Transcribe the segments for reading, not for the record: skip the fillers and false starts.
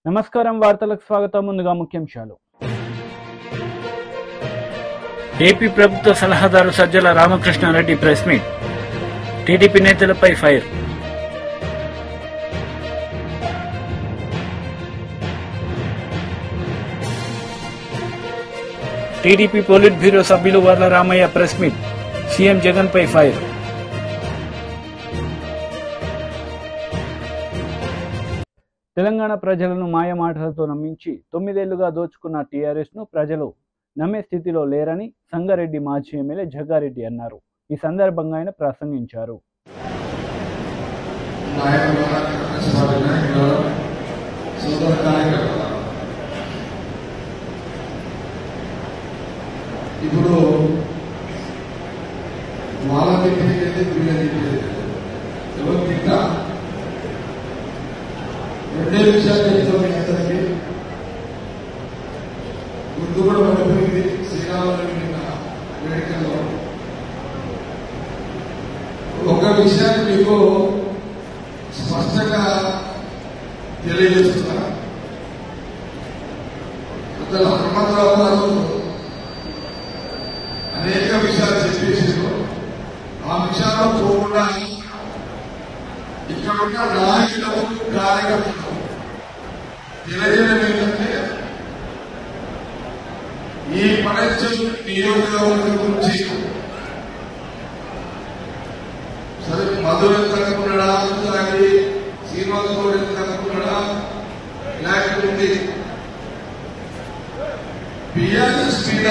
నమస్కారం వార్తలకు స్వాగతం. ముందుగా ముఖ్యాంశాలు. ఏపీ ప్రభుత్వ సలహాదారు Sajjala Ramakrishna Reddy press meet. TDP నేతలపై ఫైర్. టీడీపీ పోలిట్ బ్యూరో సభ్యులు Varla Ramaiah press meet. CM Jagan పై ఫైర్. తెలంగాణ ప్రజలను మాయమాటలతో నమ్మించి 9 ఏళ్లుగా దోచుకున్న టీఆర్ఎస్ ను ప్రజలు నమ్మే స్థితిలో లేరని సంగారెడ్డి మాజీ ఎమ్మెల్యే జగ్గారెడ్డి అన్నారు. ఈ సందర్భంగా ఆయన ప్రసంగించారు. ఇప్పుడు వాళ్ళకి రెండే విషయాలు చెప్తాం. అందరికీ ముందు కూడా పడిపోయింది శ్రీరాముని వేడుకల్లో. ఒక విషయాన్ని మీకు స్పష్టంగా తెలియజేస్తున్నా. అసలు హనుమంతరావు గారు అనేక విషయాలు చెప్పేసారు. ఆ విషయాల్లో పోకుండా ఇక్కడ ఉన్న నాయకులకు కార్యకర్తలు తెలియజేయడం ఏంటంటే ఈ పరీక్ష నియోజకవర్గం గురించి సరే మధుర ఎంత అనుకున్నాడా, అలాగే శ్రీనివాస గౌడ్ ఎంత అనుకున్నాడా, లేకపోతే బిఆర్ఎస్ మీద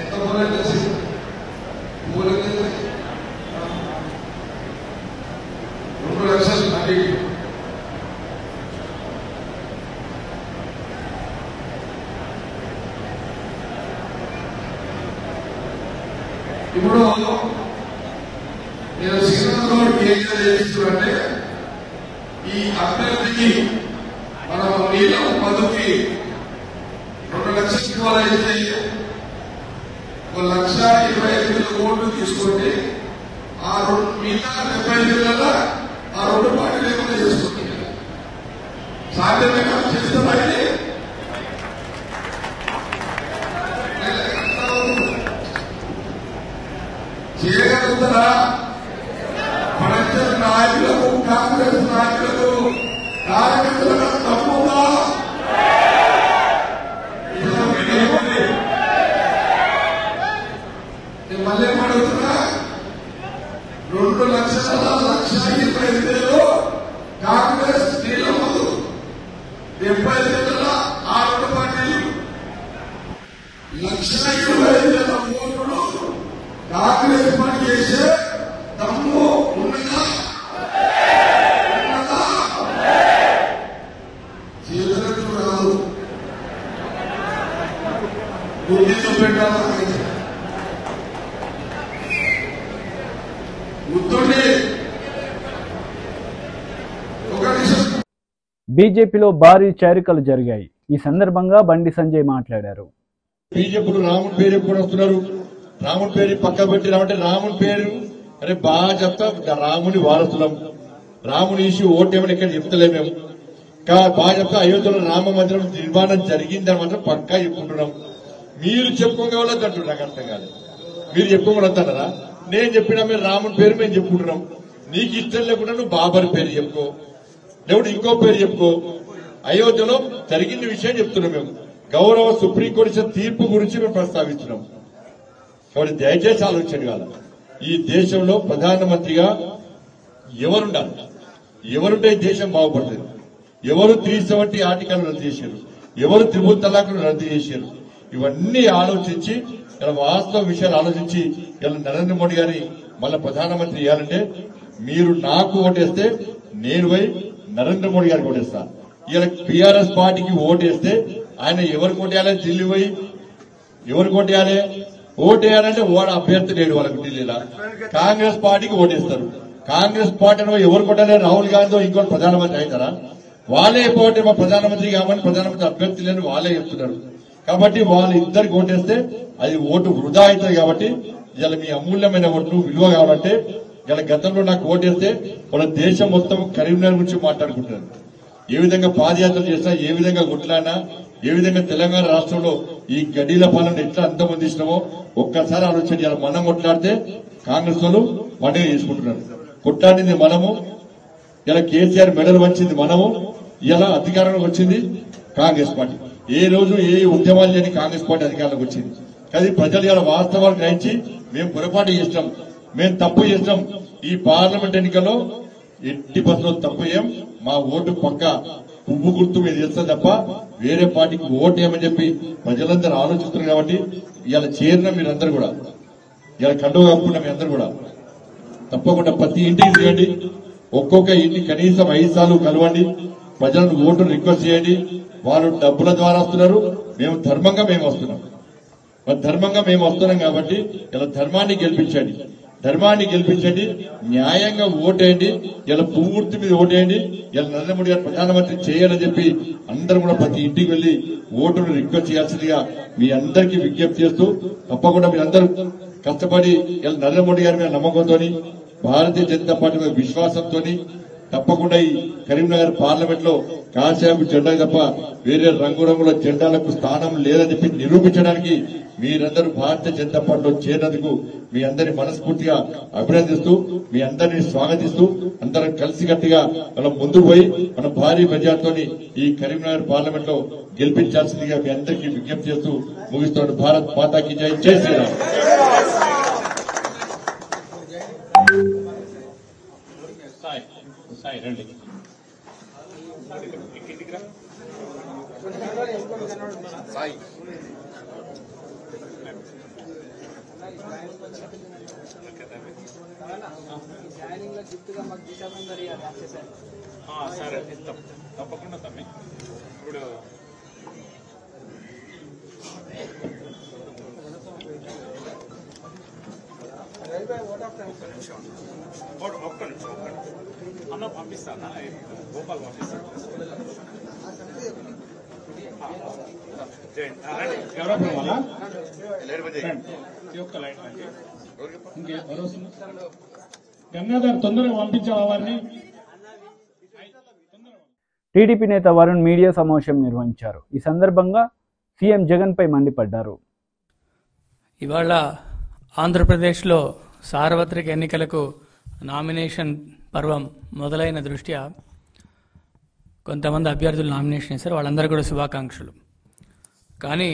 ఎంత మూలం చేసింది. మూలం 2 లక్షలు మళ్ళీ ఇప్పుడు నేను శ్రీనివాసరావుకి ఏం చేస్తున్నానంటే ఈ అభ్యర్థికి మనం నీళ్ళ మధుకి 2 లక్షలు ఇవ్వాలైతే 1,25,000 ఓట్లు తీసుకోండి. ఆ మిగతా 75,000 ఆ 2 పార్టీలు లేకుండా చేసుకోండి. సాధ్యమైన చేస్తామంటే చేయగలుగుతారా? పరంజన్ నాయకులకు, కాంగ్రెస్ నాయకులకు, కార్యకర్తలకు తప్పుగా నేను మళ్ళీ అడుగుతున్నా. 2,25,000 కాంగ్రెస్ నీళ్ళమ్మదు, 75,000 ఆ 2 పార్టీలు, 1,25,000 ఓట్లు కాంగ్రెస్ పని చేసే దమ్ము ఉన్నదా? చేతులకు రాదు, బుద్ధితో పెట్టాలి. గుర్తుండే ఒక విషయం, బీజేపీలో భారీ చేరికలు జరిగాయి. ఈ సందర్భంగా బండి సంజయ్ మాట్లాడారు. బీజేపీలో రాముడి పేరు ఎప్పుడు వస్తున్నారు? రాముడి పేరు పక్క పెట్టినామంటే రాముడి పేరు అరే బాగా చెప్తాం. రాముని వారసులం, రాముని ఇష్యూ ఓటేమని ఇక్కడ చెప్తలే మేము. బాగా చెప్తా అయోధ్యలో రామ మందిరం నిర్మాణం జరిగిందని మాత్రం పక్కా చెప్పుకుంటున్నాం. మీరు చెప్పుకోగలదు అంటున్నారు. నాకు అర్థం కాలేదు. మీరు చెప్పుకోగలుగుతారా? నేను చెప్పినా మీరు రాముడి పేరు మేము చెప్పుకుంటున్నాం. నీకు ఇష్టం లేకుండా నువ్వు బాబర్ పేరు చెప్పుకో, లేకుంటే ఇంకో పేరు చెప్పుకో. అయోధ్యలో జరిగిన విషయం చెప్తున్నాం మేము. గౌరవ సుప్రీంకోర్టు ఇచ్చిన తీర్పు గురించి మేము ప్రస్తావిస్తున్నాం. కాబట్టి దయచేసి ఆలోచన కాదు. ఈ దేశంలో ప్రధానమంత్రిగా ఎవరుండాలి? ఎవరుంటే దేశం బాగుపడుతుంది? ఎవరు 370 ఆర్టికల్ రద్దు చేశారు? ఎవరు త్రిపుల్ తలాక్ను రద్దు చేశారు? ఇవన్నీ ఆలోచించి ఇలా వాస్తవ విషయాలు ఆలోచించి ఇలా నరేంద్ర మోడీ గారిని మళ్ళీ ప్రధానమంత్రి చేయాలంటే మీరు నాకు ఓటేస్తే నేను పోయి నరేంద్ర మోడీ గారికి ఓటేస్తాను. ఇలా టీఆర్ఎస్ పార్టీకి ఓటేస్తే ఆయన ఎవరికి ఓటేయాలి? ఢిల్లీ పోయి ఎవరికి ఓటేయాలి? ఓటేయాలంటే ఓడ అభ్యర్థి లేడు వాళ్ళకి ఢిల్లీలో. కాంగ్రెస్ పార్టీకి ఓటేస్తారు. కాంగ్రెస్ పార్టీ ఎవరు కొట్టాలి? రాహుల్ గాంధీ ఇంకోటి ప్రధానమంత్రి అవుతారా? వాళ్ళే పోటీ మా ప్రధానమంత్రి కావాలని ప్రధానమంత్రి అభ్యర్థి లేని వాళ్ళే చెప్తున్నారు. కాబట్టి వాళ్ళు ఇద్దరికి ఓటేస్తే అది ఓటు వృధా అవుతుంది. కాబట్టి ఇలా మీ అమూల్యమైన ఓటు విలువ కావాలంటే ఇలా గతంలో నాకు ఓటేస్తే మన దేశం మొత్తం కరీంనగర్ గురించి మాట్లాడుకుంటున్నారు. ఏ విధంగా పాదయాత్రలు చేసినా, ఏ విధంగా కొట్లాడినా, ఏ విధంగా తెలంగాణ రాష్ట్రంలో ఈ గడ్డీల పాలన ఎట్లా అంతమందిస్తున్నామో ఒక్కసారి ఆలోచన చేయాలి. మనం కొట్లాడితే కాంగ్రెస్ వాళ్ళు పండుగ చేసుకుంటున్నారు. కొట్లాడింది మనము, ఇలా కేసీఆర్ మెడల్ వచ్చింది మనము, ఇలా అధికారంలోకి వచ్చింది కాంగ్రెస్ పార్టీ. ఏ రోజు ఏ ఉద్యమాలు చేయని కాంగ్రెస్ పార్టీ అధికారంలోకి వచ్చింది. కానీ ప్రజలు ఇలా వాస్తవాలు గ్రహించి మేము పొరపాటు చేస్తాం, మేము తప్పు చేస్తాం, ఈ పార్లమెంట్ ఎన్నికల్లో ఎట్టి బస్సులో తప్పు చేయం, మా ఓటు పక్క పువ్వు గుర్తు మీద చేస్తాం తప్ప వేరే పార్టీకి ఓటు ఏమని చెప్పి ప్రజలందరూ ఆలోచిస్తున్నారు. కాబట్టి ఇలా చేరిన మీరందరూ కూడా, ఇలా కండువ కప్పుకున్న మీ అందరూ కూడా తప్పకుండా ప్రతి ఇంటికి చేయండి. ఒక్కొక్క ఇంటి కనీసం 5 సార్లు కలవండి, ప్రజలను ఓటు రిక్వెస్ట్ చేయండి. వాళ్ళు డబ్బుల ద్వారా వస్తున్నారు, మేము ధర్మంగా వస్తున్నాం. మరి ధర్మంగా వస్తున్నాం కాబట్టి ఇలా ధర్మాన్ని గెలిపించండి, న్యాయంగా ఓటేయండి. ఇలా పువ్వుర్తి మీద ఓటేయండి. ఇలా నరేంద్ర మోడీ గారు ప్రధానమంత్రి చేయాలని చెప్పి అందరూ కూడా ప్రతి ఇంటికి వెళ్లి ఓటును రిక్వెస్ట్ చేయాల్సిందిగా మీ అందరికీ విజ్ఞప్తి చేస్తూ, తప్పకుండా మీరందరూ కష్టపడి ఇలా నరేంద్ర మోడీ గారి మీద నమ్మకంతో, భారతీయ జనతా పార్టీ మీద విశ్వాసంతో తప్పకుండా ఈ కరీంనగర్ పార్లమెంట్ లో కాషాయపు జెండా తప్ప వేరే రంగురంగుల జెండాలకు స్థానం లేదని చెప్పి నిరూపించడానికి మీరందరూ భారతీయ జనతా పార్టీలో చేరినందుకు మీ అందరినీ మనస్ఫూర్తిగా అభినందిస్తూ, మీ అందరినీ స్వాగతిస్తూ, అందరం కలిసికట్టుగా మనం ముందుకు పోయి మనం భారీ మెజార్టీతోని ఈ కరీంనగర్ పార్లమెంట్ లో గెలిపించాల్సిందిగా మీ అందరికీ విజ్ఞప్తి చేస్తూ ముగిస్తున్నాడు. భారత్ మాతాకి జై, జై శ్రీరామ్. సరే తప్పకుండా తమ్మి. ఇప్పుడు ఒక్క నిమిషం అన్న పంపిస్తానా, గోపాల్ పంపిస్తాను. గంగాధర్ తొందరగా పంపించావా వారిని? టీడీపీ నేత వరుణ్ మీడియా సమావేశం నిర్వహించారు. ఈ సందర్భంగా సీఎం జగన్ పై మండిపడ్డారు. ఇవాళ ఆంధ్రప్రదేశ్లో సార్వత్రిక ఎన్నికలకు నామినేషన్ పర్వం మొదలైన దృష్ట్యా కొంతమంది అభ్యర్థులు నామినేషన్ చేశారు. వాళ్ళందరూ కూడా శుభాకాంక్షలు. కానీ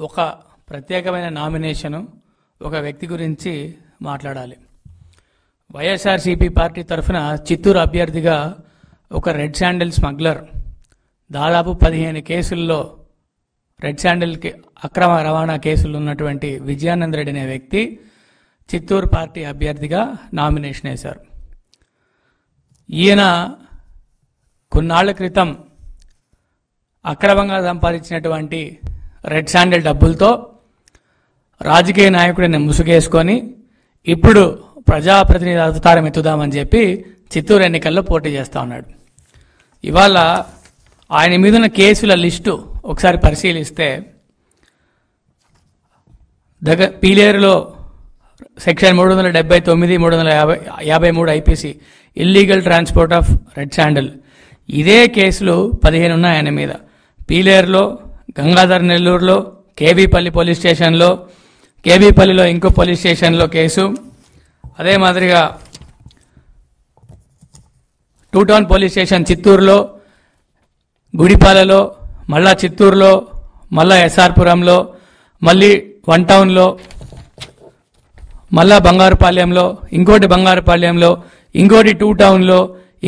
ఒక ప్రత్యేకమైన నామినేషను ఒక వ్యక్తి గురించి మాట్లాడాలి. వైఎస్ఆర్సీపీ పార్టీ తరఫున చిత్తూరు అభ్యర్థిగా ఒక రెడ్ శాండిల్ స్మగ్లర్, దాదాపు 15 కేసుల్లో రెడ్ శాండిల్ అక్రమ రవాణా కేసులు ఉన్నటువంటి విజయానంద రెడ్డి అనే వ్యక్తి చిత్తూరు పార్టీ అభ్యర్థిగా నామినేషన్ వేశారు. ఈయన కొన్నాళ్ల క్రితం అక్రమంగా సంపాదించినటువంటి రెడ్ శాండిల్ డబ్బులతో రాజకీయ నాయకుడిని ముసుగేసుకొని ఇప్పుడు ప్రజాప్రతినిధి అవతారం ఎత్తుదామని చెప్పి చిత్తూరు ఎన్నికల్లో పోటీ చేస్తా ఉన్నాడు. ఇవాళ ఆయన మీదున్న కేసుల లిస్టు ఒకసారి పరిశీలిస్తే పీలేరులో section 379, 353 IPC illegal transport of red sandal, ఇదే కేసులు 15 ఉన్నాయి ఆయన మీద. పీలేరులో, గంగాధర్ నెల్లూరులో, కేబీపల్లి పోలీస్ స్టేషన్లో, కేబీపల్లిలో ఇంకో పోలీస్ స్టేషన్లో కేసు, అదే మాదిరిగా 2 టౌన్ పోలీస్ స్టేషన్ చిత్తూరులో, గుడిపాలలో, మళ్ళా చిత్తూరులో, మళ్ళా ఎస్ఆర్పురంలో, మళ్ళీ 1 టౌన్లో, మళ్ళా బంగారుపాళ్యంలో, ఇంకోటి బంగారుపాళ్యంలో, ఇంకోటి 2 టౌన్లో,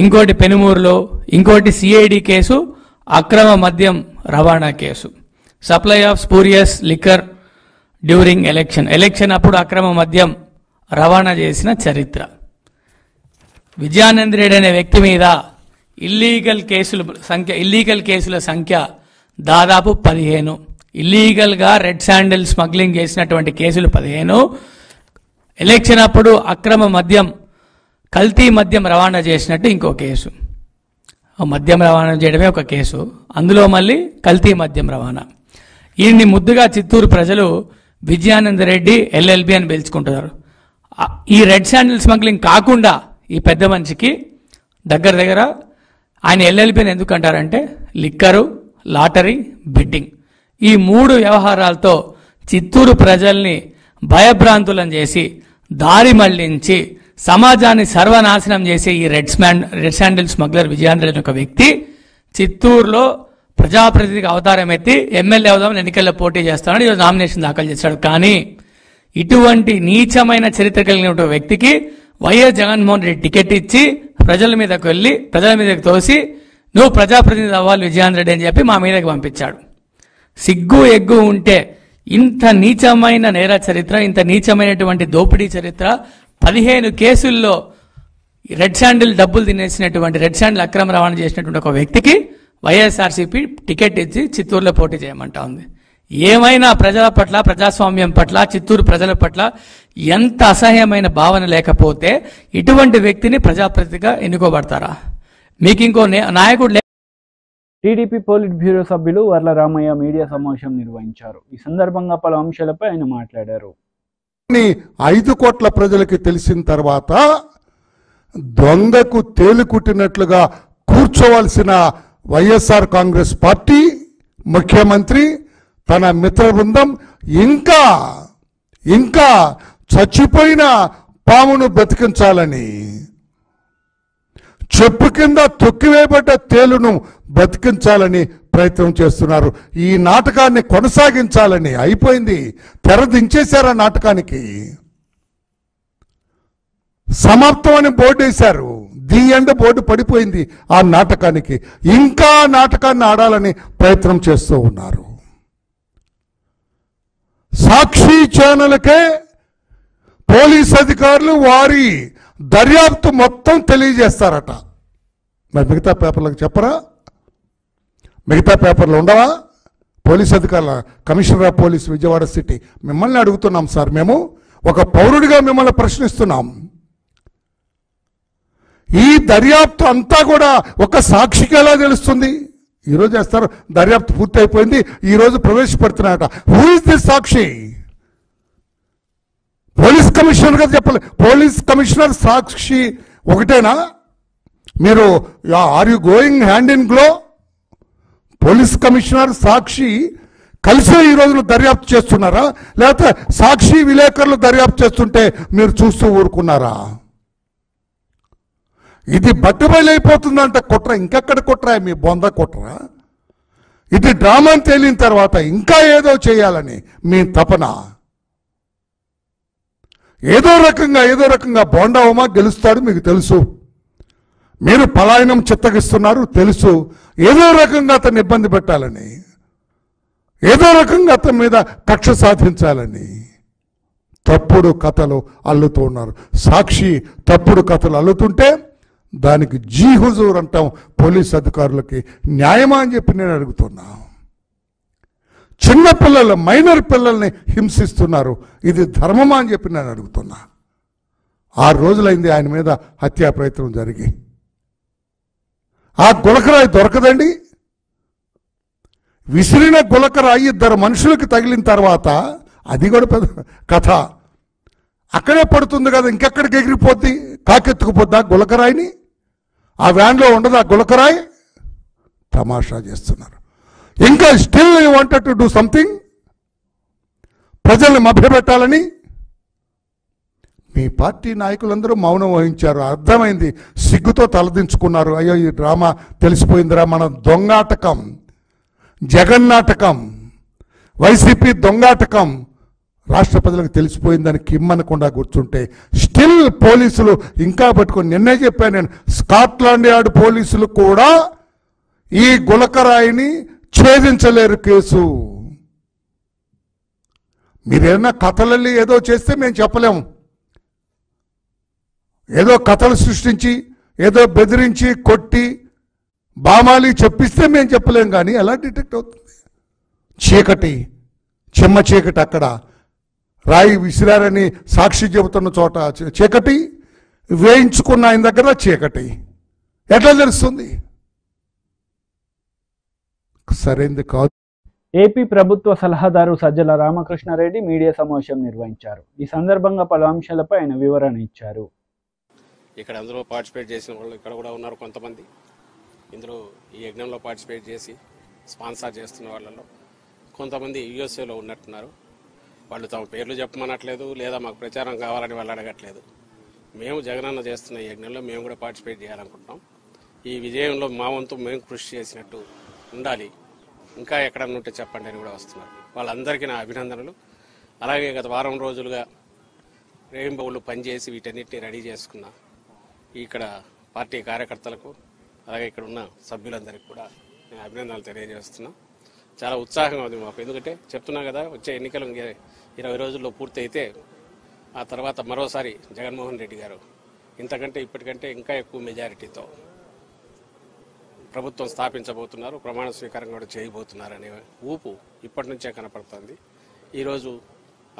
ఇంకోటి పెనుమూరులో, ఇంకోటి సిఐడి కేసు అక్రమ మద్యం రవాణా case, supply of spurious liquor during election అప్పుడు అక్రమ మద్యం రవాణా చేసిన చరిత్ర. విజయానంద్ రెడ్డి అనే వ్యక్తి మీద ఇల్లీగల్ కేసుల సంఖ్య దాదాపు 15. ఇల్లీగల్గా రెడ్ శాండిల్ స్మగ్లింగ్ చేసినటువంటి కేసులు 15. ఎలక్షన్ అప్పుడు అక్రమ మద్యం, కల్తీ మద్యం రవాణా చేసినట్టు ఇంకో కేసు. మద్యం రవాణా చేయడమే ఒక కేసు, అందులో మళ్ళీ కల్తీ మద్యం రవాణా. ఈయన్ని ముద్దుగా చిత్తూరు ప్రజలు విజయానంద రెడ్డి ఎల్ఎల్బి అని పిలుచుకుంటున్నారు. ఈ రెడ్ శాండిల్ స్మగ్లింగ్ కాకుండా ఈ పెద్ద మనిషికి దగ్గర ఆయన ఎల్ఎల్బిని ఎందుకు అంటారంటే లిక్కరు, లాటరీ, బెట్టింగ్ ఈ 3 వ్యవహారాలతో చిత్తూరు ప్రజల్ని భయభ్రాంతులను చేసి దారి మళ్లించి సమాజాన్ని సర్వనాశనం చేసే ఈ రెడ్ శాండిల్ స్మగ్లర్ విజయాంధ్ర అనే ఒక వ్యక్తి చిత్తూరులో ప్రజాప్రతినిధికి అవతారం ఎత్తి ఎమ్మెల్యే అవుదామని ఎన్నికల్లో పోటీ చేస్తానని ఈరోజు నామినేషన్ దాఖలు చేశాడు. కానీ ఇటువంటి నీచమైన చరిత్ర కలిగిన వ్యక్తికి వైఎస్ జగన్మోహన్ రెడ్డి టికెట్ ఇచ్చి ప్రజల మీదకి తోసి నువ్వు ప్రజాప్రతినిధి అవ్వాలి విజయాంధ్ర రెడ్డి అని చెప్పి మా మీదకి పంపించాడు. సిగ్గు ఎగ్గు ఉంటే ఇంత నీచమైన నేర చరిత్ర, ఇంత నీచమైనటువంటి దోపిడీ చరిత్ర, 15 కేసుల్లో రెడ్ శాండిల్ డబ్బులు తినేసినటువంటి రెడ్ శాండిల్ అక్రమ రవాణా చేసినటువంటి ఒక వ్యక్తికి వైఎస్ఆర్సీపీ టికెట్ ఇచ్చి చిత్తూరులో పోటీ చేయమంటా ఉంది. ఏమైనా ప్రజల పట్ల, ప్రజాస్వామ్యం పట్ల, చిత్తూరు ప్రజల పట్ల ఎంత అసహ్యమైన భావన లేకపోతే ఇటువంటి వ్యక్తిని ప్రజాప్రతినిధిగా ఎన్నుకోబడతారా? మీకు ఇంకో నాయకుడు టీడీపీ పోలిట్ బ్యూరో సభ్యులు వర్ల రామయ్య మీడియా సమావేశం నిర్వహించారు. ఈ సందర్భంగా పలు అంశాలపై ఆయన మాట్లాడారు. 5 కోట్ల ప్రజలకి తెలిసిన తర్వాత దొంగకు తేలికుట్టినట్లుగా కూర్చోవలసిన వైఎస్ఆర్ కాంగ్రెస్ పార్టీ ముఖ్యమంత్రి తన మిత్ర బృందం ఇంకా చచ్చిపోయిన పామును బతికించాలని, చెప్పు కింద తొక్కివేయబడ్డ తేలును బతికించాలని ప్రయత్నం చేస్తున్నారు. ఈ నాటకాన్ని కొనసాగించాలని అయిపోయింది, తెర దించేశారు. ఆ నాటకానికి సమాప్తం అని బోర్డు వేశారు. ది ఎండ్ బోర్డు పడిపోయింది. ఆ నాటకానికి ఇంకా నాటకాన్ని ఆడాలని ప్రయత్నం చేస్తూ ఉన్నారు. సాక్షి ఛానల్కే పోలీస్ అధికారులు వారి దర్యాప్తు మొత్తం తెలియజేస్తారట. మరి మిగతా పేపర్లకు చెప్పరా? మిగతా పేపర్లు ఉండవా? పోలీస్ అధికారుల commissioner of police Vijayawada city మిమ్మల్ని అడుగుతున్నాం సార్. మేము ఒక పౌరుడిగా మిమ్మల్ని ప్రశ్నిస్తున్నాం. ఈ దర్యాప్తు అంతా కూడా ఒక సాక్షికి ఎలా తెలుస్తుంది? ఈరోజు చేస్తారు, దర్యాప్తు పూర్తి అయిపోయింది, ఈరోజు ప్రవేశపెడుతున్నారట. హూ ఇస్ దిస్ సాక్షి? పోలీస్ కమిషనర్ గా చెప్పాలి. పోలీస్ కమిషనర్ సాక్షి ఒకటేనా? మీరు are you going hand in glove? Police commissioner సాక్షి కలిసే ఈ రోజున దర్యాప్తు చేస్తున్నారా? లేకపోతే సాక్షి విలేకరులు దర్యాప్తు చేస్తుంటే మీరు చూస్తూ ఊరుకున్నారా? ఇది బట్టుబయలైపోతుందంట కుట్ర. ఇంకెక్కడ కుట్రా? మీ బొంద కుట్ర. ఇది డ్రామాని తేలిన తర్వాత ఇంకా ఏదో చేయాలని మీ తపన. ఏదో రకంగా బోండా ఉమా గెలుస్తాడు మీకు తెలుసు. మీరు పలాయనం చిత్తగిస్తున్నారు తెలుసు. ఏదో రకంగా అతన్ని ఇబ్బంది పెట్టాలని, ఏదో రకంగా అతని మీద కక్ష సాధించాలని తప్పుడు కథలు అల్లుతూ ఉన్నారు. సాక్షి తప్పుడు కథలు అల్లుతుంటే దానికి జీ హుజూర్ అంటాం. పోలీస్ అధికారులకి న్యాయమా అని చెప్పి నేను అడుగుతున్నా. చిన్నపిల్లలు, మైనర్ పిల్లల్ని హింసిస్తున్నారు. ఇది ధర్మమా అని చెప్పి నేను అడుగుతున్నా. 6 రోజులైంది ఆయన మీద హత్యా ప్రయత్నం జరిగి. ఆ గులకరాయి దొరకదండి. విసిరిన గులకరాయి 2 మనుషులకి తగిలిన తర్వాత అది కూడా పెద్ద కథ. అక్కడే పడుతుంది కదా, ఇంకెక్కడికి ఎగిరిపోద్ది? కాకెత్తుకుపోద్దా గులకరాయిని? ఆ వ్యాన్లో ఉండదు ఆ గులకరాయి? తమాషా చేస్తున్నారు. ఇంకా still you wanted to do something, ప్రజల్ని మభ్యపెట్టాలని. మీ పార్టీ నాయకులందరూ మౌనం వహించారు. అర్థమైంది, సిగ్గుతో తలదించుకున్నారు. అయ్యో ఈ డ్రామా తెలిసిపోయిందిరా, మన దొంగాటకం, జగన్నాటకం, వైసీపీ దొంగాటకం రాష్ట్ర ప్రజలకు తెలిసిపోయిందని కిమ్మనకుండా కూర్చుంటే స్టిల్ పోలీసులు ఇంకా పట్టుకొని, నిన్నే చెప్పాను నేను, స్కాట్లాండ్ యార్డ్ పోలీసులు కూడా ఈ గులకరాయిని ఛేదించలేరు కేసు. మీరేమన్నా కథలల్లి ఏదో చేస్తే మేము చెప్పలేము. ఏదో కథలు సృష్టించి, ఏదో బెదిరించి, కొట్టి, బామాలి చెప్పిస్తే మేము చెప్పలేం. కానీ ఎలా డిటెక్ట్ అవుతుంది? చీకటి, చెమ్మ చీకటి. అక్కడ రాయి విసిరారని సాక్షి చెబుతున్న చోట చీకటి, వేయించుకున్న ఆయన దగ్గర చీకటి. ఎట్లా తెలుస్తుంది? సరైంది కాదు. ఏపీ ప్రభుత్వ సలహాదారు సజ్జల రామకృష్ణారెడ్డి మీడియా సమావేశం నిర్వహించారు. ఈ సందర్భంగా పలు అంశాలపై ఆయన వివరణ ఇచ్చారు. ఇక్కడ అందరూ పార్టిసిపేట్ చేసిన వాళ్ళు ఇక్కడ కూడా ఉన్నారు కొంతమంది. ఇందులో ఈ యజ్ఞంలో పార్టిసిపేట్ చేసి స్పాన్సర్ చేస్తున్న వాళ్ళలో కొంతమంది యూఎస్ఏలో ఉన్నట్టున్నారు. వాళ్ళు తమ పేర్లు చెప్పమనట్లేదు, లేదా మాకు ప్రచారం కావాలని వాళ్ళు అడగట్లేదు. మేము జగనన్న చేస్తున్న ఈ యజ్ఞంలో మేము కూడా పార్టిసిపేట్ చేయాలనుకుంటున్నాం. ఈ విజయంలో మా వంతు మేము కృషి చేసినట్టు ఉండాలి, ఇంకా ఎక్కడన్నా ఉంటే చెప్పండి అని కూడా వస్తున్నారు. వాళ్ళందరికీ నా అభినందనలు. అలాగే గత వారం రోజులుగా రేయింబౌళ్ళు పనిచేసి వీటన్నిటిని రెడీ చేసుకున్న ఇక్కడ పార్టీ కార్యకర్తలకు అలాగే ఇక్కడ ఉన్న సభ్యులందరికీ కూడా నేను అభినందనలు తెలియజేస్తున్నా. చాలా ఉత్సాహంగా ఉంది మాకు. ఎందుకంటే చెప్తున్నా కదా, వచ్చే ఎన్నికలు 20 రోజుల్లో పూర్తి అయితే ఆ తర్వాత మరోసారి జగన్మోహన్ రెడ్డి గారు ఇంతకంటే ఇప్పటికంటే ఇంకా ఎక్కువ మెజారిటీతో ప్రభుత్వం స్థాపించబోతున్నారు, ప్రమాణ స్వీకారం కూడా చేయబోతున్నారు అనే ఊపు ఇప్పటి నుంచే కనపడుతుంది. ఈరోజు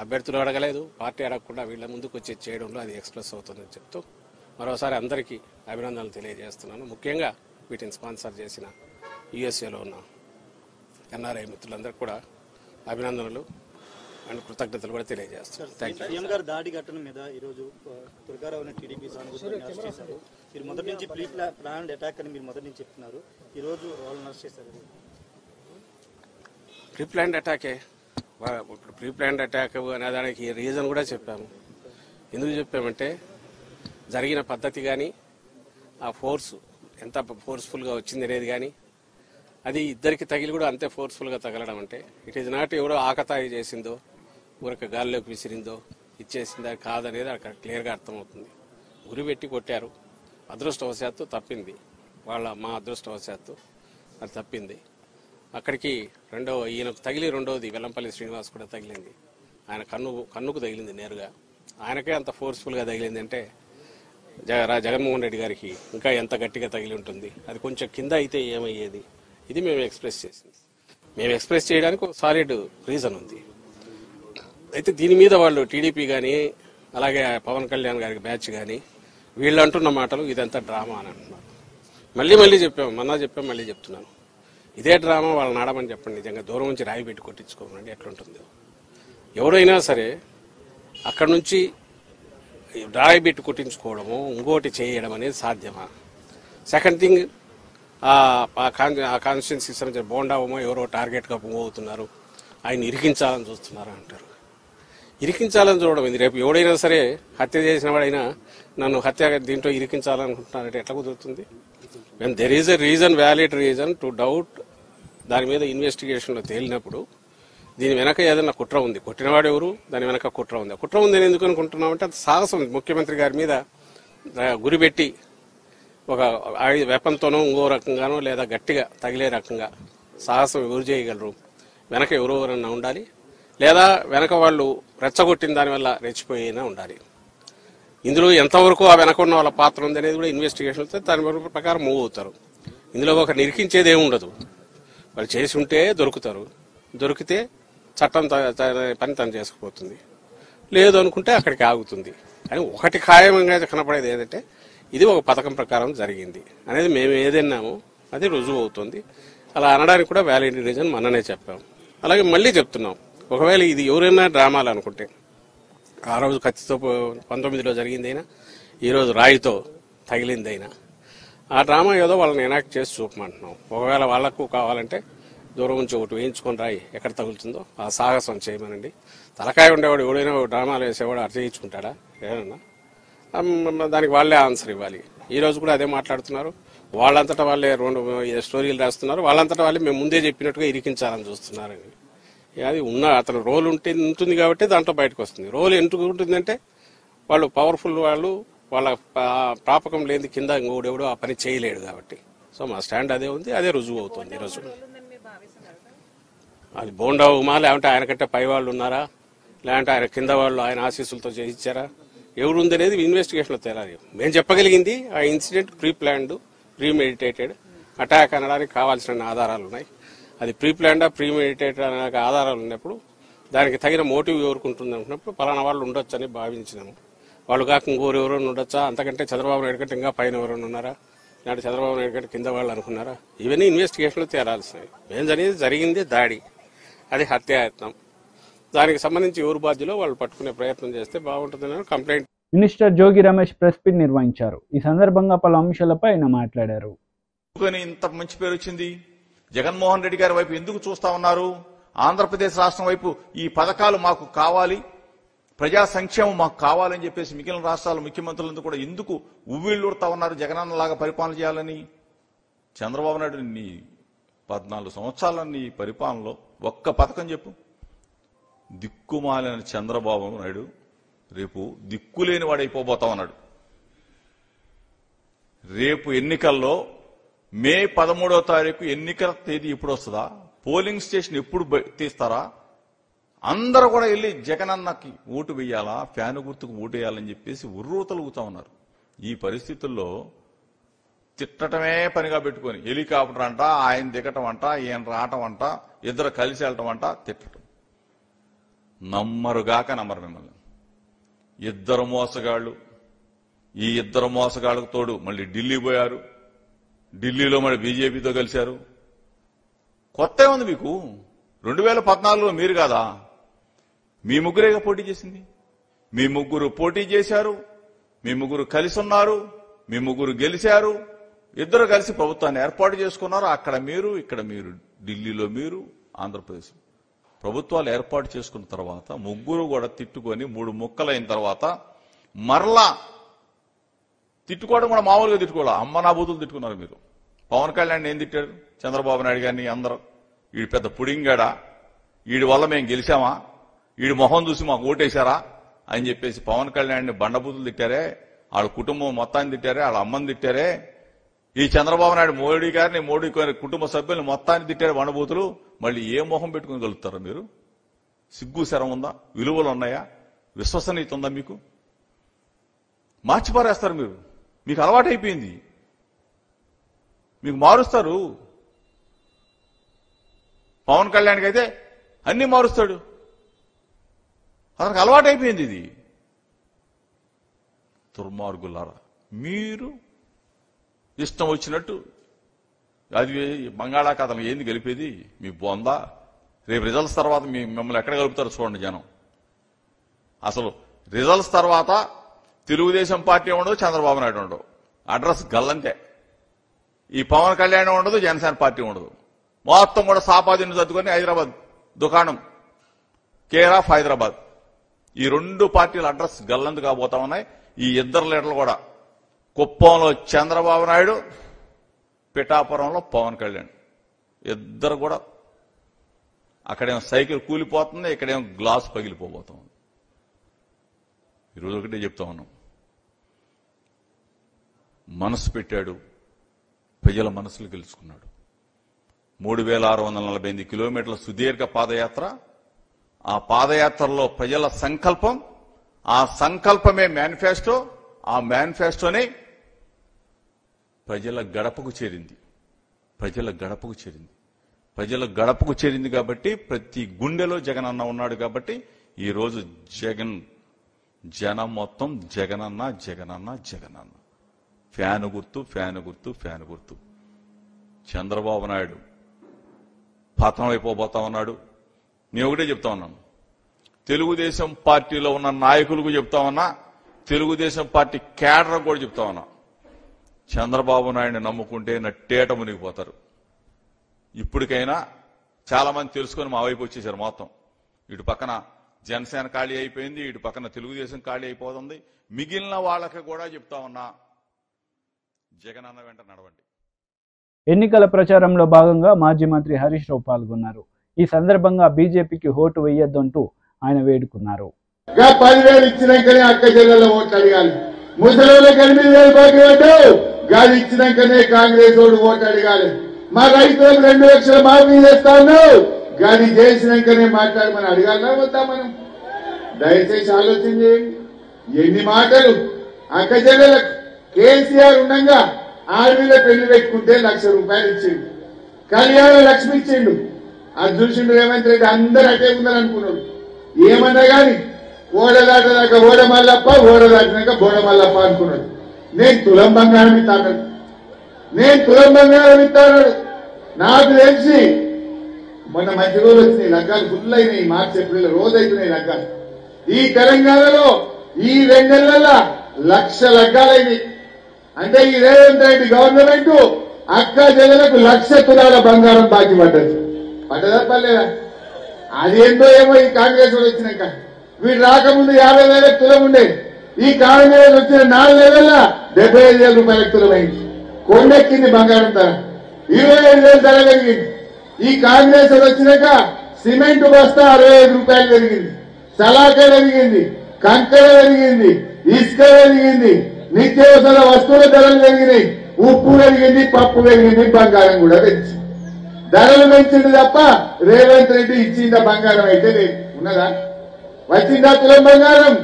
అభ్యర్థులు అడగలేదు, పార్టీ అడగకుండా వీళ్ళ ముందుకు వచ్చి చేయడంలో అది ఎక్స్ప్రెస్ అవుతుందని చెప్తూ మరోసారి అందరికీ అభినందనలు తెలియజేస్తున్నాను. ముఖ్యంగా వీటిని స్పాన్సర్ చేసిన యుఎస్ఏలో ఉన్న ఎన్ఆర్ఐ మిత్రులందరికీ కూడా అభినందనలు అండ్ కృతజ్ఞతలు కూడా తెలియజేస్తున్నాను. Thank you. సీఎం గారు దాడి ఘటన మీద ఈరోజు దుర్గారావు టీడీపీ సానుభూతిని అరెస్ట్ చేశారు. మీరు మొదటి నుంచి ప్రీ ప్లాన్డ్ అటాక్ అని మీరు మొదటి నుంచి చెప్తున్నారు, ఈరోజు వాళ్ళని అరెస్ట్ చేశారు. ప్రీ ప్లాన్డ్ అటాకే. ఇప్పుడు ప్రీ ప్లాన్డ్ అటాక్ అనే దానికి రీజన్ కూడా చెప్పాము. ఎందుకు చెప్పామంటే జరిగిన పద్ధతి కానీ ఆ ఫోర్స్ ఎంత ఫోర్స్ఫుల్గా వచ్చింది అనేది కానీ అది ఇద్దరికి తగిలి కూడా అంతే ఫోర్స్ఫుల్గా తగలడం అంటే ఇట్ ఈజ్ నాట్ ఎవరో ఆకతాయి చేసిందో ఊరికి గాల్లోకి విసిరిందో ఇచ్చేసిందా కాదనేది అక్కడ క్లియర్గా అర్థమవుతుంది. గురి పెట్టి కొట్టారు, అదృష్టవశాత్తు తప్పింది, మా అదృష్టవశాత్తు అది తప్పింది. అక్కడికి ఈయనకు తగిలి రెండవది వెల్లంపల్లి శ్రీనివాస్ కూడా తగిలింది. ఆయన కన్నుకు తగిలింది నేరుగా. ఆయనకే అంత ఫోర్స్ఫుల్గా తగిలింది అంటే జగన్మోహన్ రెడ్డి గారికి ఇంకా ఎంత గట్టిగా తగిలి ఉంటుంది. అది కొంచెం కింద అయితే ఏమయ్యేది, ఇది మేము ఎక్స్ప్రెస్ చేసింది. మేము ఎక్స్ప్రెస్ చేయడానికి ఒక సాలిడ్ రీజన్ ఉంది. అయితే దీని మీద వాళ్ళు టీడీపీ కానీ అలాగే పవన్ కళ్యాణ్ గారికి బ్యాచ్ కానీ వీళ్ళు అంటున్న మాటలు ఇదంతా డ్రామా అని అంటున్నారు. మళ్ళీ చెప్పాము, మళ్ళీ చెప్తున్నాను, ఇదే డ్రామా వాళ్ళని ఆడమని చెప్పండి. నిజంగా దూరం నుంచి రాయి పెట్టి కొట్టించుకోమండి ఎట్లుంటుందో. ఎవరైనా సరే అక్కడి నుంచి రాయి పెట్టి కొట్టించుకోవడము ఇంకోటి చేయడం అనేది సాధ్యమా? సెకండ్ థింగ్, ఆ కాన్స్టిట్యున్సీకి సంబంధించిన బోండావమో ఎవరో టార్గెట్గా మూవ్ అవుతున్నారు, ఆయన ఇరికించాలని చూస్తున్నారు అంటారు. ఇరికించాలని చూడడం ఇది. రేపు ఎవడైనా సరే హత్య చేసిన వాడైనా నన్ను దీంట్లో ఇరికించాలనుకుంటున్నారంటే ఎట్లా కుదురుతుంది? When there is a reason, valid reason to doubt, దాని మీద ఇన్వెస్టిగేషన్లో తేలినప్పుడు దీని వెనక ఏదైనా కుట్ర ఉంది, కొట్టినవాడు ఎవరు, దాని వెనక కుట్ర ఉంది. కుట్ర ఉంది అని ఎందుకు అనుకుంటున్నామంటే అది సాహసం. ముఖ్యమంత్రి గారి మీద గురిపెట్టి ఒక వెపన్తోనో ఇంకో రకంగానో లేదా గట్టిగా తగిలే రకంగా సాహసం ఎవరు చేయగలరు? వెనక ఎవరెవరన్నా ఉండాలి, లేదా వెనక వాళ్ళు రెచ్చగొట్టిన దానివల్ల రెచ్చిపోయినా ఉండాలి. ఇందులో ఎంతవరకు ఆ వెనక ఉన్న వాళ్ళ పాత్ర ఉంది అనేది కూడా ఇన్వెస్టిగేషన్ వస్తే దాని ప్రకారం మూవ్ అవుతారు. ఇందులో ఒక నిరికించేది ఏముండదు. వాళ్ళు చేసి ఉంటే దొరుకుతారు, దొరికితే చట్టం పని తను చేసుకుపోతుంది, లేదు అనుకుంటే అక్కడికి ఆగుతుంది. అని ఒకటి ఖాయంగా కనపడేది ఏంటంటే ఇది ఒక పథకం ప్రకారం జరిగింది అనేది మేము ఏదన్నామో అది రుజువు అవుతుంది. అలా అనడానికి కూడా వ్యాలిడ్ రీజన్ మననే చెప్పాం. అలాగే మళ్ళీ చెప్తున్నాం, ఒకవేళ ఇది ఎవరైనా డ్రామాలు అనుకుంటే ఆ రోజు కత్తితో 19లో జరిగిందైనా ఈరోజు రాయితో తగిలిందైనా ఆ డ్రామా ఏదో వాళ్ళని ఎనాక్ట్ చేసి చూపమంటున్నాం. ఒకవేళ వాళ్లకు కావాలంటే దూరం నుంచి ఒకటి వేయించుకొని రాయి ఎక్కడ తగులుతుందో ఆ సాహసం చేయమనండి. తలకాయ ఉండేవాడు ఎవడైనా డ్రామాలు వేసేవాడు అర్థం చేయించుకుంటాడా? ఏమన్నా దానికి వాళ్లే ఆన్సర్ ఇవ్వాలి. ఈ రోజు కూడా అదే మాట్లాడుతున్నారు. వాళ్ళంతటా వాళ్ళే 2 స్టోరీలు రాస్తున్నారు. వాళ్ళంతటా వాళ్ళే మేము ముందే చెప్పినట్టుగా ఇరికించాలని చూస్తున్నారని. అది అతను రోల్ ఉంటుంది కాబట్టి దాంట్లో బయటకు వస్తుంది. రోల్ ఎందుకు ఉంటుందంటే వాళ్ళు పవర్ఫుల్, వాళ్ళ ప్రాపకం లేని కింద ఇంకోడెవడో ఆ పని చేయలేడు కాబట్టి. సో మా స్టాండ్ అదే ఉంది, అదే రుజువు అవుతుంది ఈరోజు. అది బోండా ఉమా, లేకుంటే ఆయన కంటే పై వాళ్ళు ఉన్నారా, లేదంటే ఆయన కింద వాళ్ళు ఆయన ఆశీస్సులతో చేయించారా, ఎవరుంది అనేది ఇన్వెస్టిగేషన్లో తేలాలి. మేము చెప్పగలిగింది ఆ incident pre planned, pre meditated attack అనడానికి కావాల్సిన ఆధారాలు ఉన్నాయి. అది ప్రీ ప్లాన్డా ప్రీ మెడిటేటెడ్ అనే ఆధారాలు ఉన్నప్పుడు దానికి తగిన మోటివ్ ఎవరికి ఉంటుంది అనుకున్నప్పుడు పలానా వాళ్ళు ఉండొచ్చు అని భావించినాము. వాళ్ళు కాక ఇంకోరెవరైనా ఉండొచ్చా, అంతకంటే చంద్రబాబు నాయుడు కంటే ఇంకా పైన ఎవరైనా ఉన్నారా, లేదంటే చంద్రబాబు నాయుడు కంటే కింద వాళ్ళు అనుకున్నారా, ఇవన్నీ ఇన్వెస్టిగేషన్లో తేలాల్సినవి. మేము జరిగింది దాడి, అది హత్యాయత్నం. దానికి సంబంధించి ఎవరు బాధ్యులో వాళ్ళు పట్టుకునే ప్రయత్నం చేస్తే బాగుంటుందని complaint minister Jogi Ramesh press meet నిర్వహించారు. ఈ సందర్భంగా పలు అంశాలపై ఆయన మాట్లాడారు. ఇంత మంచి పేరు వచ్చింది? జగన్మోహన్ రెడ్డి గారి వైపు ఎందుకు చూస్తా ఉన్నారు? ఆంధ్రప్రదేశ్ రాష్ట్రం వైపు ఈ పథకాలు మాకు కావాలి, ప్రజా సంక్షేమం మాకు కావాలని చెప్పేసి మిగిలిన రాష్ట్రాల ముఖ్యమంత్రులందరూ కూడా ఎందుకు ఉవ్విళ్ళూరుతా ఉన్నారు జగనన్నలాగా పరిపాలన చేయాలని? చంద్రబాబు నాయుడు నీ 14 సంవత్సరాల నీ పరిపాలనలో ఒక్క పథకం చెప్పు. దిక్కుమాలిన చంద్రబాబు నాయుడు రేపు దిక్కులేని వాడైపోబోతా ఉన్నాడు. రేపు ఎన్నికల్లో మే 13వ తారీఖు ఎన్నికల తేదీ ఎప్పుడు వస్తుందా? పోలింగ్ స్టేషన్ ఎప్పుడు తీస్తారా? అందరూ కూడా వెళ్ళి జగనన్నకి ఓటు వేయాలా, ఫ్యాను గుర్తుకు ఓటు వేయాలని చెప్పేసి ఉర్రూతలుగుతా ఉన్నారు. ఈ పరిస్థితుల్లో తిట్టటమే పనిగా పెట్టుకొని హెలికాప్టర్ అంట, ఆయన దిగటం అంట, ఈయన రావటం అంట, ఇద్దరు కలిసి వెళ్ళటం అంట, తిట్టడం. నమ్మరుగాక నమ్మరు మిమ్మల్ని. ఇద్దరు మోసగాళ్లు. ఈ ఇద్దరు మోసగాళ్లకు తోడు మళ్ళీ ఢిల్లీ పోయారు. ఢిల్లీలో మళ్ళీ బీజేపీతో కలిశారు. కొత్త ఉంది మీకు. 2014లో మీరు కాదా? మీ ముగ్గురేగా పోటీ చేసింది. మీ ముగ్గురు పోటీ చేశారు, మీ ముగ్గురు కలిసి ఉన్నారు, మీ ముగ్గురు గెలిచారు, ఇద్దరు కలిసి ప్రభుత్వాన్ని ఏర్పాటు చేసుకున్నారు. అక్కడ మీరు, ఇక్కడ మీరు, ఢిల్లీలో మీరు, ఆంధ్రప్రదేశ్ ప్రభుత్వాలు ఏర్పాటు చేసుకున్న తర్వాత ముగ్గురు కూడా తిట్టుకొని 3 ముక్కలైన తర్వాత మరలా తిట్టుకోవడం కూడా మామూలుగా తిట్టుకోవాలి. అమ్మ నా బూతులు తిట్టుకున్నారు మీరు. పవన్ కళ్యాణ్ ఏం తిట్టారు? చంద్రబాబు నాయుడు గారిని అందరూ వీడి పెద్ద పుడింగాడా, వీడి వల్ల మేము గెలిచామా, వీడి మొహం చూసి మాకు ఓటేశారా అని చెప్పేసి పవన్ కళ్యాణ్ని బండబూతులు తిట్టారే, వాళ్ళ కుటుంబం మొత్తాన్ని తిట్టారే, వాళ్ళ అమ్మని తిట్టారే. ఈ చంద్రబాబు నాయుడు మోడీ గారిని, మోడీ కుటుంబ సభ్యులను మొత్తాన్ని తిట్టారు బండబూతులు. మళ్ళీ ఏ మొహం పెట్టుకుని కలుగుతారా మీరు? సిగ్గు శరం ఉందా? విలువలు ఉన్నాయా? విశ్వసనీయత ఉందా మీకు? మార్చిపారేస్తారు మీరు. మీకు అలవాటైపోయింది. మీకు మారుస్తారు. పవన్ కళ్యాణ్కి అయితే అన్ని మారుస్తాడు. అతనికి అలవాటైపోయింది ఇది. దుర్మార్గులారా, మీరు ఇష్టం వచ్చినట్టు అది బంగాళాఖాతంలో ఏంది గెలిపేది? మీ బొందా. రేపు రిజల్ట్స్ తర్వాత మిమ్మల్ని ఎక్కడ కలుపుతారు చూడండి జనం. అసలు రిజల్ట్స్ తర్వాత తెలుగుదేశం పార్టీ ఉండదు, చంద్రబాబు నాయుడు ఉండదు, అడ్రస్ గల్లంతే. ఈ పవన్ కళ్యాణ్ ఉండదు, జనసేన పార్టీ ఉండదు. మొత్తం కూడా సాపాదిని చదువుకొని హైదరాబాద్ దుకాణం, కేర్ ఆఫ్ హైదరాబాద్. ఈ 2 పార్టీల అడ్రస్ గల్లందు కాబోతా ఉన్నాయి. ఈ ఇద్దరు లీడర్లు కూడా, కుప్పంలో చంద్రబాబు నాయుడు, పిఠాపురంలో పవన్ కళ్యాణ్, ఇద్దరు కూడా అక్కడేమో సైకిల్ కూలిపోతుంది, ఇక్కడేమో గ్లాస్ పగిలిపోబోతుంది. ఈరోజు ఒకటే చెప్తా ఉన్నాం, మనసు పెట్టాడు, ప్రజల మనసులు గెలుచుకున్నాడు. 3648 కిలోమీటర్ల సుదీర్ఘ పాదయాత్ర. ఆ పాదయాత్రలో ప్రజల సంకల్పం, ఆ సంకల్పమే మేనిఫెస్టో, ఆ మేనిఫెస్టోనే ప్రజల గడపకు చేరింది. ప్రజల గడపకు చేరింది. ప్రజల గడపకు చేరింది కాబట్టి ప్రతి గుండెలో జగన్ అన్న ఉన్నాడు కాబట్టి ఈరోజు జనం మొత్తం జగనన్న జగనన్న జగనన్న. ఫ్యాను గుర్తు, ఫ్యాను గుర్తు, ఫ్యాను గుర్తు. చంద్రబాబు నాయుడు పతనం అయిపోబోతా ఉన్నాడు. నేను ఒకటే చెప్తా ఉన్నాను, తెలుగుదేశం పార్టీలో ఉన్న నాయకులకు చెప్తా ఉన్నా, తెలుగుదేశం పార్టీ కేడర్ కూడా చెప్తా ఉన్నా, చంద్రబాబు నాయుడిని నమ్ముకుంటే నట్టేట మునిగిపోతారు. ఇప్పటికైనా చాలా మంది తెలుసుకొని మా వైపు వచ్చేసారు. మొత్తం ఇటు పక్కన జనసేన ఖాళీ అయిపోయింది, ఇటు పక్కన తెలుగుదేశం ఖాళీ అయిపోతుంది. మిగిలిన వాళ్ళకి కూడా చెప్తా ఉన్నా, జగనన్న వెంట నడవండి. ఎన్నికల ప్రచారంలో భాగంగా మాజీ మంత్రి హరీష్ రావు పాల్గొన్నారు. ఈ సందర్భంగా బీజేపీకి ఓటు వేయొద్దంటూ ఆయన వేడుకున్నారు. 10,000 ఇచ్చినాకనే అక్క జిల్లాలో ఓట్లు అడగాలి. ముసలికి 8,000 బాకీ ఓటు గాలి ఇచ్చినాకనే కాంగ్రెస్ ఓటు ఓటు అడగాలి. మా రైతులకు 2 లక్షల మాఫీ చేస్తా ఉన్నావు, గాలి చేసినాకనే మాట్లాడమని అడగాలన్నా వద్దా? మనం దయచేసి ఆలోచన చేయండి. ఎన్ని మాటలు. అక్క జిల్లాలకు కేసీఆర్ ఉండగా ఆడపిల్ల పెళ్లి పెట్టుకుంటే ₹1,00,000 ఇచ్చిండు, కళ్యాణ లక్ష్మి ఇచ్చిండు. అది చూసిండు రేవంత్ రెడ్డి. అందరూ అటే ఉందని అనుకున్నాడు. ఏమన్నా గాని ఓడ దాటదాకా ఓడ మల్లప్ప, ఓడ దాటినాక బోడ మల్లప్ప అనుకున్నాడు. నేను తులం బంగారం ఇస్తాను, నేను తులం బంగారం ఇస్తాను. నాకు తెలిసి మొన్న మంచి రోజులు వచ్చినాయి, లగ్గాలు ఫుల్ అయినాయి. మార్చి ఏప్రిల్ రోజు అవుతున్నాయి లగ్గాలు. ఈ తెలంగాణలో ఈ 2 నెలల 1,00,000 లగ్గాలైనాయి. అంటే ఈ రేవంత్ రెడ్డి గవర్నమెంట్ అక్క జగలకు 1,00,000 తులాల బంగారం బాకీ పడ్డది. పడ్డదా పర్లేదా? అదేంటో ఏమో ఈ కాంగ్రెస్ వాళ్ళు వచ్చినాక. వీడు రాకముందు 50,000 తులం ఉండేది. ఈ కాంగ్రెస్ వచ్చిన 4 నెలల్లో 75,000 రూపాయలకు తులమైంది. కొండెక్కింది బంగారం ధర. 25,000 ధర పెరిగింది. ఈ కాంగ్రెస్ వచ్చినాక సిమెంట్ బస్తా 65 రూపాయలు పెరిగింది. సలాక పెరిగింది, కంకర పెరిగింది, ఇసుక పెరిగింది, నిత్యావసర వస్తువుల ధరలు పెరిగినాయి, ఉప్పు పెరిగింది, పప్పు పెరిగింది, బంగారం కూడా పెంచింది. ధరలు పెంచింది తప్ప రేవంత్ రెడ్డి ఇచ్చింద బంగారం అయితే లేదు. ఉన్నదా? వచ్చిందా తులం బంగారం?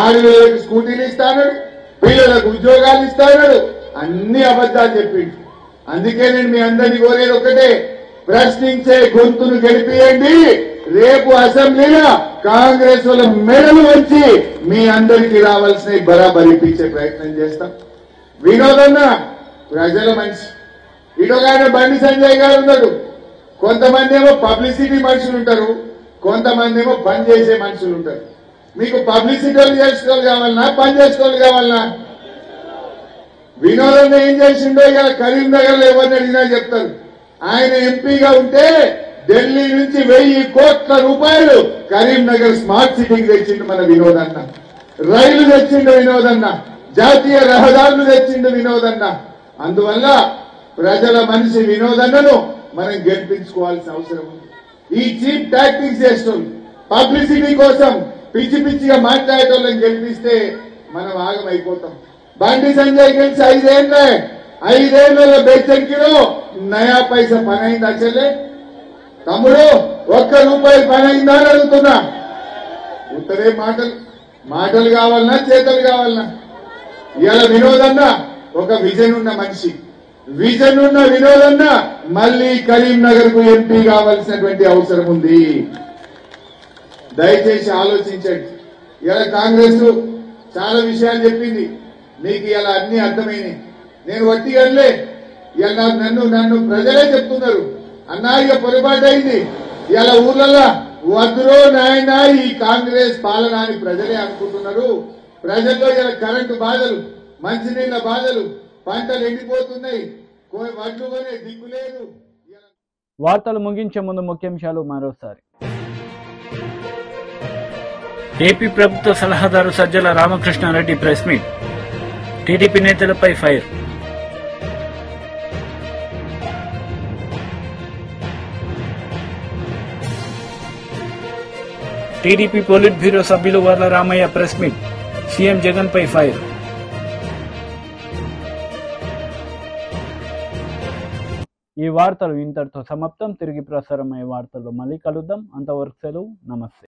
6,000 స్కూటీలు ఇస్తాడు, పిల్లలకు ఉద్యోగాలు ఇస్తాడు, అన్ని అబద్దాలు చెప్పిండు. అందుకే నేను మీ అందరినీ కోరేది ఒకటే, ప్రశ్నించే గొంతును గెలిపియండి. రేపు అసెంబ్లీలో కాంగ్రెస్ వాళ్ళ మెడలు వచ్చి మీ అందరికీ రావాల్సిన బరాబర్ ఇప్పించే ప్రయత్నం చేస్తాం. వినోదన్న ప్రజల మనిషి. ఇటుగానే బండి సంజయ్ గారు ఉన్నాడు. కొంతమంది ఏమో పబ్లిసిటీ మనుషులు ఉంటారు, కొంతమంది ఏమో పని చేసే మనుషులు ఉంటారు. మీకు పబ్లిసిటీ చేసుకోవాలి కావాలన్నా, పని చేసుకోవాలి కావాలన్నా? వినోదన్న ఏం చేసిండో ఇలా కరీంనగర్ లో ఎవరిని అడిగినా చెప్తారు. ఆయన ఎంపీగా ఉంటే ఢిల్లీ నుంచి 1,000 కోట్ల రూపాయలు కరీంనగర్ స్మార్ట్ సిటీకి తెచ్చిండు మన వినోదన్న. రైలు తెచ్చిండు వినోదన్న, జాతీయ రహదారులు తెచ్చిండు వినోదన్న. అందువల్ల ప్రజల మనిషి వినోదన్నను మనం గెలిపించుకోవాల్సిన అవసరం ఉంది. ఈ చీప్ టాక్టిక్స్ చేస్తుంది పబ్లిసిటీ కోసం పిచ్చి పిచ్చిగా మాట్లాడేటోళ్ళని గెలిపిస్తే మనం ఆగమైపోతాం. బండి సంజయ్ గెలిచి 5 ఏళ్లలో బెచ్చంకిలో నయా పైసా పని అయిందా చెల్లె? తమ్ముడు, 1 రూపాయి పని అయిందా అని అడుగుతున్నా. ఉత్తరే మాటలు కావాలన్నా, చేతలు కావాలన్నా? ఇలా వినోదన్న ఒక విజన్ ఉన్న మనిషి. విజన్ ఉన్న వినోదన్న మళ్లీ కరీంనగర్ కు ఎంపీ కావాల్సినటువంటి అవసరం ఉంది. దయచేసి ఆలోచించండి. ఇలా కాంగ్రెస్ చాలా విషయాలు చెప్పింది, మీకు ఇలా అన్ని అర్థమైనాయి. నేను వట్టిగలే, ఇలా నన్ను ప్రజలే చెప్తున్నారు, అన్నా ఇక పొరపాటు అయింది, ఇలా ఊర్లలో వద్దురో నాయన ఈ కాంగ్రెస్ పాలన అని ప్రజలే అనుకుంటున్నారు. ప్రజల్లో ఇలా కరెంటు బాధలు, మంచినీళ్ల బాధలు, పంటలు ఎండిపోతున్నాయి, వడ్లు కొనే దిక్కు లేదు. వార్తలు ముగించే ముందు ముఖ్యాంశాలు మరోసారి. ఏపీ ప్రభుత్వ సలహాదారు Sajjala Ramakrishna Reddy press meet. TDP నేతలపై ఫైర్. టీడీపీ పోలిట్ బ్యూరో సభ్యులు Varla Ramaiah press meet. CM Jagan పై ఫైర్. ఈ వార్తలు ఇంతటితో సమాప్తం. తిరిగి ప్రసారమయ్యే వార్తల్లో మళ్ళీ కలుద్దాం. అంతవరకు సెలవు. నమస్తే.